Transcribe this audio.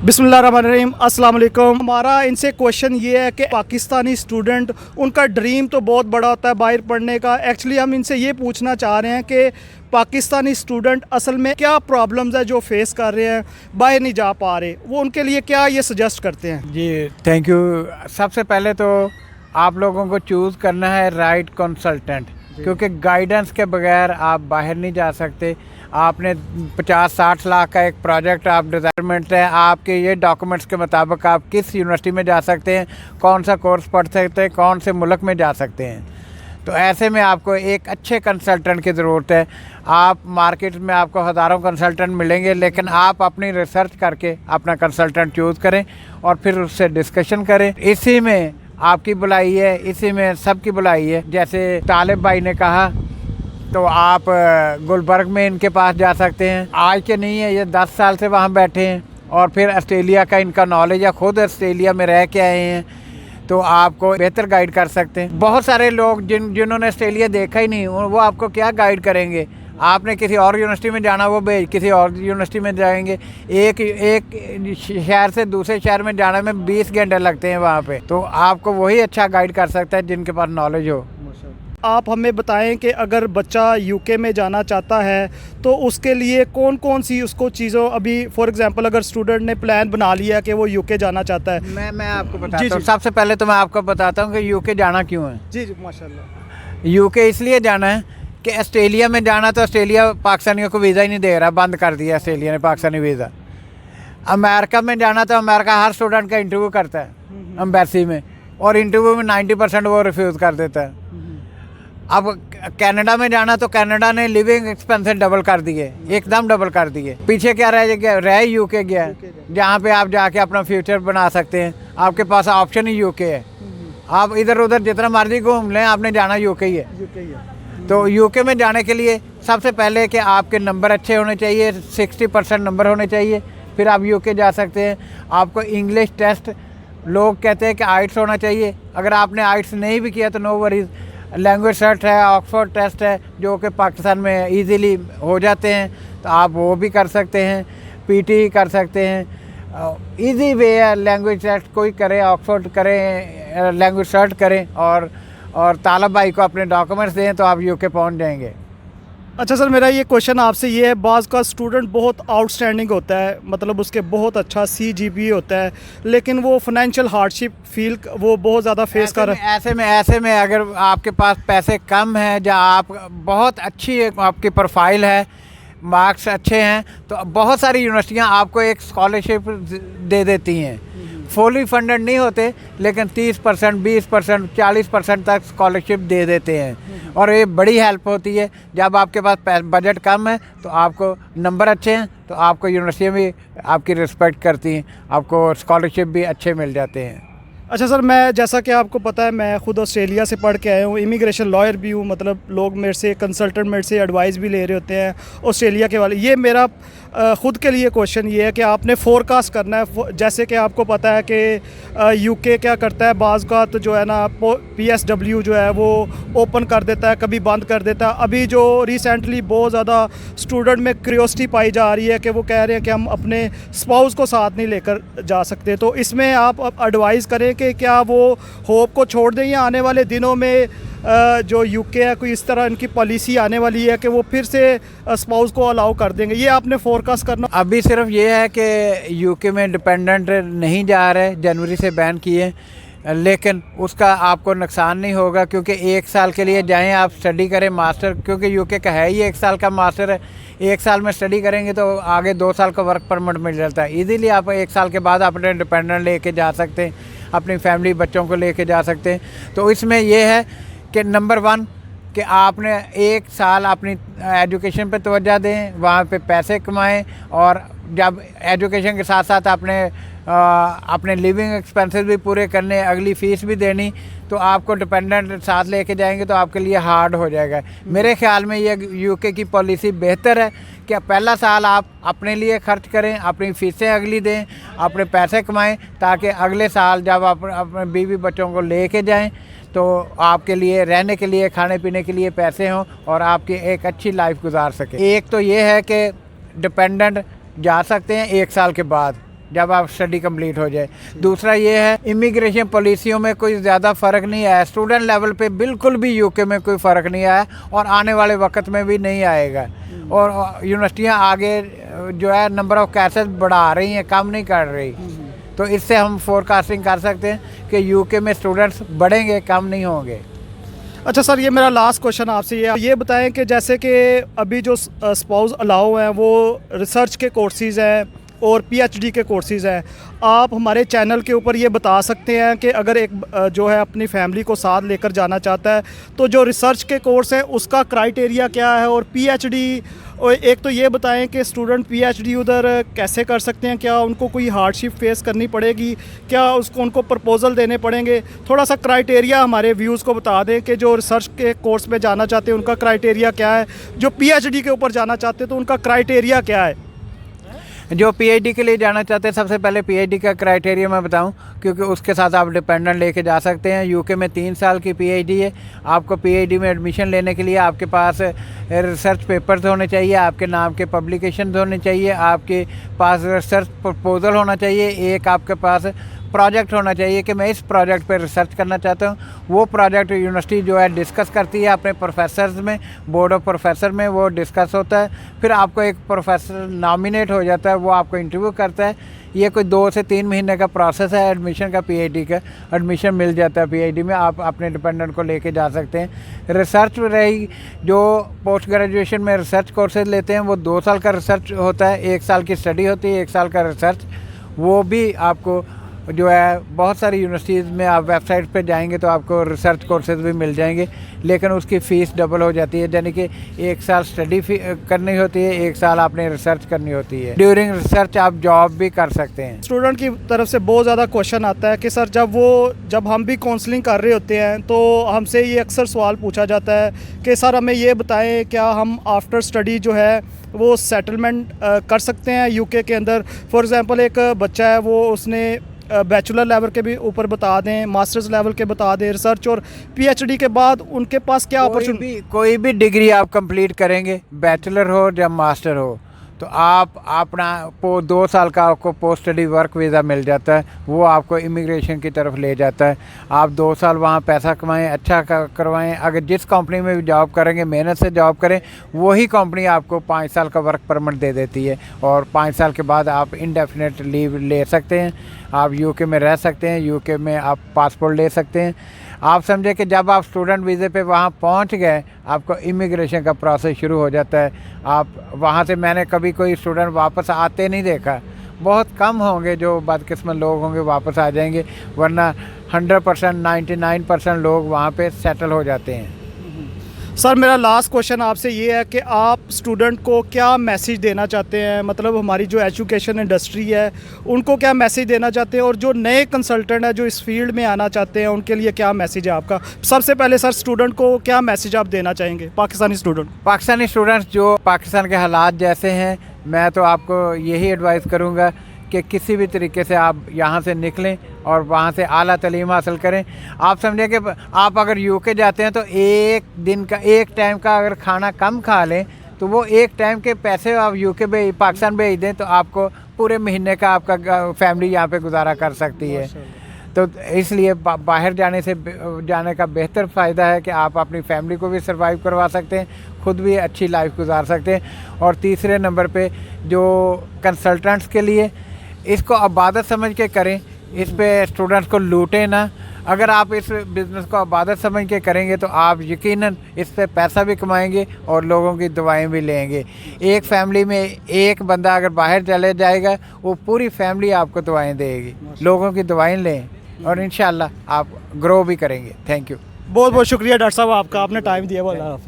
बिस्मिल्लाहिर्रहमानिर्रहीम, अस्सलाम वालेकुम। हमारा इनसे क्वेश्चन ये है कि पाकिस्तानी स्टूडेंट, उनका ड्रीम तो बहुत बड़ा होता है बाहर पढ़ने का। एक्चुअली हम इनसे ये पूछना चाह रहे हैं कि पाकिस्तानी स्टूडेंट असल में क्या प्रॉब्लम्स है जो फेस कर रहे हैं, बाहर नहीं जा पा रहे, वो उनके लिए क्या ये सजेस्ट करते हैं? जी थैंक यू। सबसे पहले तो आप लोगों को चूज़ करना है राइट कंसल्टेंट, क्योंकि गाइडेंस के बगैर आप बाहर नहीं जा सकते। आपने 50-60 लाख का एक प्रोजेक्ट आप डिज़ाइनमेंट है, आपके ये डॉक्यूमेंट्स के मुताबिक आप किस यूनिवर्सिटी में जा सकते हैं, कौन सा कोर्स पढ़ सकते हैं, कौन से मुल्क में जा सकते हैं। तो ऐसे में आपको एक अच्छे कंसल्टेंट की ज़रूरत है। आप मार्केट में आपको हज़ारों कंसल्टेंट मिलेंगे, लेकिन आप अपनी रिसर्च करके अपना कंसल्टेंट चूज़ करें और फिर उससे डिस्कशन करें। इसी में आपकी बुलाई है, इसी में सबकी बुलाई है। जैसे तालिब भाई ने कहा, तो आप गुलबर्ग में इनके पास जा सकते हैं। आज के नहीं है, ये 10 साल से वहाँ बैठे हैं और फिर ऑस्ट्रेलिया का इनका नॉलेज है, ख़ुद ऑस्ट्रेलिया में रह के आए हैं, तो आपको बेहतर गाइड कर सकते हैं। बहुत सारे लोग जिन्होंने ऑस्ट्रेलिया देखा ही नहीं, वो आपको क्या गाइड करेंगे। आपने किसी और यूनिवर्सिटी में जाना, वो किसी और यूनिवर्सिटी में जाएंगे। एक शहर से दूसरे शहर में जाने में 20 घंटे लगते हैं वहाँ पे। तो आपको वही अच्छा गाइड कर सकता है जिनके पास नॉलेज हो। आप हमें बताएं कि अगर बच्चा यूके में जाना चाहता है तो उसके लिए कौन कौन सी उसको चीज़ों, अभी फॉर एग्जांपल अगर स्टूडेंट ने प्लान बना लिया कि वो यूके जाना चाहता है। मैं आपको बताता हूँ। सबसे पहले तो मैं आपको बताता हूँ कि यूके जाना क्यों है। जी जी, माशाल्लाह। यूके इसलिए जाना है कि ऑस्ट्रेलिया में जाना, तो ऑस्ट्रेलिया पाकिस्तानियों को वीज़ा ही नहीं दे रहा, बंद कर दिया ऑस्ट्रेलिया ने पाकिस्तानी वीज़ा। अमेरिका में जाना, तो अमेरिका हर स्टूडेंट का इंटरव्यू करता है एम्बेसी में, और इंटरव्यू में 90% वो रिफ्यूज़ कर देता है। अब कनाडा में जाना, तो कनाडा ने लिविंग एक्सपेंसेस डबल कर दिए, एकदम डबल कर दिए। पीछे क्या रह यूके गया, जहाँ पे आप जाके अपना फ्यूचर बना सकते हैं। आपके पास ऑप्शन ही यूके है। आप इधर उधर जितना मर्जी घूम लें, आपने जाना यूके ही है। तो यूके में जाने के लिए सबसे पहले कि आपके नंबर अच्छे होने चाहिए, 60% नंबर होने चाहिए, फिर आप यूके जा सकते हैं। आपको इंग्लिश टेस्ट, लोग कहते हैं कि आइट्स होना चाहिए। अगर आपने आइट्स नहीं भी किया तो नो वरीज, लैंग्वेज टेस्ट है, ऑक्सफोर्ड टेस्ट है, जो कि पाकिस्तान में इजीली हो जाते हैं, तो आप वो भी कर सकते हैं। पीटी कर सकते हैं, इजी वे है। लैंग्वेज टेस्ट कोई करे, ऑक्सफोर्ड करें, लैंग्वेज टेस्ट करें, और तालिब भाई को अपने डॉक्यूमेंट्स दें, तो आप यूके पहुंच जाएंगे। अच्छा सर, मेरा ये क्वेश्चन आपसे ये है, बाज़ का स्टूडेंट बहुत आउटस्टैंडिंग होता है, मतलब उसके बहुत अच्छा CGPA होता है, लेकिन वो फाइनेंशियल हार्डशिप फील वो बहुत ज़्यादा फेस कर रहा है। ऐसे में अगर आपके पास पैसे कम हैं, जहाँ आप बहुत अच्छी आपकी प्रोफाइल है, मार्क्स अच्छे हैं, तो बहुत सारी यूनिवर्सिटियाँ आपको एक स्कॉलरशिप दे देती हैं। फुली फंडेड नहीं होते, लेकिन 30%, 20%, 40% तक स्कॉलरशिप दे देते हैं, और ये बड़ी हेल्प होती है। जब आपके पास बजट कम है, तो आपको नंबर अच्छे हैं, तो आपको यूनिवर्सिटियाँ भी आपकी रिस्पेक्ट करती हैं, आपको स्कॉलरशिप भी अच्छे मिल जाते हैं। अच्छा सर, मैं जैसा कि आपको पता है, मैं ख़ुद ऑस्ट्रेलिया से पढ़ के आया हूँ, इमिग्रेशन लॉयर भी हूँ, मतलब लोग मेरे से कंसल्टेंट मेरे से एडवाइस भी ले रहे होते हैं ऑस्ट्रेलिया के वाले। ये मेरा ख़ुद के लिए क्वेश्चन ये है कि आपने फोरकास्ट करना है। जैसे कि आपको पता है कि यूके क्या करता है, बाज़ का तो जो है ना PSW जो है वो ओपन कर देता है, कभी बंद कर देता है। अभी जो रिसेंटली बहुत ज़्यादा स्टूडेंट में क्यूरियोसिटी पाई जा रही है कि वो कह रहे हैं कि हम अपने स्पाउस को साथ नहीं लेकर जा सकते, तो इसमें आप एडवाइस करें कि क्या वो होप को छोड़ दें, या आने वाले दिनों में जो यूके है, कोई इस तरह इनकी पॉलिसी आने वाली है कि वो फिर से स्पाउस को अलाउ कर देंगे? ये आपने फोरकास्ट करना। अभी सिर्फ ये है कि यूके में डिपेंडेंट नहीं जा रहे, जनवरी से बैन किए, लेकिन उसका आपको नुकसान नहीं होगा, क्योंकि 1 साल के लिए जाएं, आप स्टडी करें मास्टर, क्योंकि यूके का है ही 1 साल का मास्टर है। 1 साल में स्टडी करेंगे तो आगे 2 साल का वर्क परमिट मिल जाता है। इजीली आप 1 साल के बाद अपने डिपेंडेंट लेके जा सकते हैं, अपनी फैमिली बच्चों को लेके जा सकते हैं। तो इसमें यह है कि नंबर 1 कि आपने 1 साल अपनी एजुकेशन पे तवज्जो दें, वहाँ पे पैसे कमाएं, और जब एजुकेशन के साथ साथ अपने लिविंग एक्सपेंसेस भी पूरे करने, अगली फ़ीस भी देनी, तो आपको डिपेंडेंट साथ लेके जाएंगे तो आपके लिए हार्ड हो जाएगा। मेरे ख्याल में ये यूके की पॉलिसी बेहतर है कि पहला साल आप अपने लिए खर्च करें, अपनी फ़ीसें अगली दें, अपने पैसे कमाएं, ताकि अगले साल जब आप अपने बीवी बच्चों को लेके जाएं, तो आपके लिए रहने के लिए, खाने पीने के लिए पैसे हों, और आपकी एक अच्छी लाइफ गुजार सकें। एक तो ये है कि डिपेंडेंट जा सकते हैं 1 साल के बाद, जब आप स्टडी कंप्लीट हो जाए। दूसरा ये है इमिग्रेशन पॉलिसियों में कोई ज़्यादा फ़र्क नहीं आया, स्टूडेंट लेवल पे बिल्कुल भी यूके में कोई फ़र्क नहीं आया और आने वाले वक्त में भी नहीं आएगा। और यूनिवर्सिटियाँ आगे जो है नंबर ऑफ़ केसेस बढ़ा रही हैं, कम नहीं कर रही। तो इससे हम फोरकास्टिंग कर सकते हैं कि यूके में स्टूडेंट्स बढ़ेंगे, कम नहीं होंगे। अच्छा सर, ये मेरा लास्ट क्वेश्चन आपसे ये बताएं कि जैसे कि अभी जो स्पाउस अलाउ हैं वो रिसर्च के कोर्सेज़ हैं और पीएचडी के कोर्सेज़ हैं। आप हमारे चैनल के ऊपर ये बता सकते हैं कि अगर एक जो है अपनी फैमिली को साथ लेकर जाना चाहता है तो जो रिसर्च के कोर्स हैं उसका क्राइटेरिया क्या है, और पीएचडी, और एक तो ये बताएं कि स्टूडेंट पीएचडी उधर कैसे कर सकते हैं, क्या उनको कोई हार्डशिप फेस करनी पड़ेगी, क्या उनको प्रपोज़ल देने पड़ेंगे। थोड़ा सा क्राइटेरिया हमारे व्यूज़ को बता दें कि जो रिसर्च के कोर्स में जाना चाहते हैं उनका क्राइटेरिया क्या है, जो पीएचडी के ऊपर जाना चाहते हैं तो उनका क्राइटेरिया क्या है। जो पीएचडी के लिए जाना चाहते हैं, सबसे पहले पीएचडी का क्राइटेरिया मैं बताऊं, क्योंकि उसके साथ आप डिपेंडेंट लेके जा सकते हैं। यूके में 3 साल की पीएचडी है। आपको पीएचडी में एडमिशन लेने के लिए आपके पास रिसर्च पेपर्स होने चाहिए, आपके नाम के पब्लिकेशन होने चाहिए, आपके पास रिसर्च प्रपोजल होना चाहिए, एक आपके पास प्रोजेक्ट होना चाहिए कि मैं इस प्रोजेक्ट पे रिसर्च करना चाहता हूँ। वो प्रोजेक्ट यूनिवर्सिटी जो है डिस्कस करती है अपने प्रोफेसर्स में, बोर्ड ऑफ प्रोफेसर में वो डिस्कस होता है। फिर आपको एक प्रोफेसर नॉमिनेट हो जाता है, वो आपको इंटरव्यू करता है। ये कोई 2 से 3 महीने का प्रोसेस है एडमिशन का। पीएचडी का एडमिशन मिल जाता है पीएचडी में, आप अपने डिपेंडेंट को लेके जा सकते हैं। रिसर्च रही, जो पोस्ट ग्रेजुएशन में रिसर्च कोर्सेज लेते हैं वो 2 साल का रिसर्च होता है, 1 साल की स्टडी होती है, 1 साल का रिसर्च। वो भी आपको जो है बहुत सारी यूनिवर्सिटीज़ में आप वेबसाइट पे जाएंगे तो आपको रिसर्च कोर्सेज भी मिल जाएंगे, लेकिन उसकी फ़ीस डबल हो जाती है। यानी कि 1 साल स्टडी करनी होती है, 1 साल आपने रिसर्च करनी होती है। ड्यूरिंग रिसर्च आप जॉब भी कर सकते हैं। स्टूडेंट की तरफ से बहुत ज़्यादा क्वेश्चन आता है कि सर जब हम भी काउंसलिंग कर रहे होते हैं तो हमसे ये अक्सर सवाल पूछा जाता है कि सर हमें ये बताएं क्या हम आफ्टर स्टडी जो है वो सेटलमेंट कर सकते हैं यूके के अंदर। फॉर एग्ज़ाम्पल एक बच्चा है, वो उसने बैचलर लेवल के भी ऊपर बता दें, मास्टर्स लेवल के बता दें, रिसर्च और पीएचडी के बाद उनके पास क्या अपॉर्चुनिटी। कोई भी डिग्री आप कंप्लीट करेंगे, बैचलर हो या मास्टर हो, तो आप अपना 2 साल का आपको पोस्ट स्टडी वर्क वीज़ा मिल जाता है। वो आपको इमिग्रेशन की तरफ ले जाता है। आप 2 साल वहाँ पैसा कमाएं, अच्छा करवाएं। अगर जिस कंपनी में भी जॉब करेंगे, मेहनत से जॉब करें, वही कंपनी आपको 5 साल का वर्क परमिट दे देती है और 5 साल के बाद आप इंडेफिनेट लीव ले सकते हैं। आप यूके में रह सकते हैं, यूके में आप पासपोर्ट ले सकते हैं। आप समझे कि जब आप स्टूडेंट वीज़े पे वहाँ पहुँच गए, आपको इमिग्रेशन का प्रोसेस शुरू हो जाता है। आप वहाँ से, मैंने कभी कोई स्टूडेंट वापस आते नहीं देखा, बहुत कम होंगे जो बदकिस्मत लोग होंगे वापस आ जाएंगे, वरना 100% 99% लोग वहाँ पे सेटल हो जाते हैं। सर मेरा लास्ट क्वेश्चन आपसे ये है कि आप स्टूडेंट को क्या मैसेज देना चाहते हैं, मतलब हमारी जो एजुकेशन इंडस्ट्री है उनको क्या मैसेज देना चाहते हैं, और जो नए कंसल्टेंट हैं जो इस फील्ड में आना चाहते हैं उनके लिए क्या मैसेज है आपका। सबसे पहले सर स्टूडेंट को क्या मैसेज आप देना चाहेंगे, पाकिस्तानी स्टूडेंट्स जो पाकिस्तान के हालात जैसे हैं, मैं तो आपको यही एडवाइस करूँगा कि किसी भी तरीके से आप यहाँ से निकलें और वहाँ से आला तालीम हासिल करें। आप समझें कि आप अगर यूके जाते हैं तो एक दिन का, एक टाइम का अगर खाना कम खा लें तो वो एक टाइम के पैसे आप यूके में, पाकिस्तान भेज दें तो आपको पूरे महीने का आपका फैमिली यहाँ पे गुजारा कर सकती है। तो इसलिए बाहर जाने का बेहतर फ़ायदा है कि आप अपनी फैमिली को भी सर्वाइव करवा सकते हैं, ख़ुद भी अच्छी लाइफ गुजार सकते हैं। और तीसरे नंबर पे जो कंसल्टेंट्स के लिए, इसको इबादत समझ के करें, इस पे स्टूडेंट्स को लूटें ना। अगर आप इस बिज़नेस को इबादत समझ के करेंगे तो आप यकीनन इस पे पैसा भी कमाएंगे और लोगों की दुआएं भी लेंगे। एक फैमिली में एक बंदा अगर बाहर चले जाएगा, वो पूरी फैमिली आपको दुआएं देगी। लोगों की दुआएं लें और इंशाल्लाह आप ग्रो भी करेंगे। Thank you. बहुत बहुत शुक्रिया डॉक्टर साहब आपका, आपने टाइम दिया।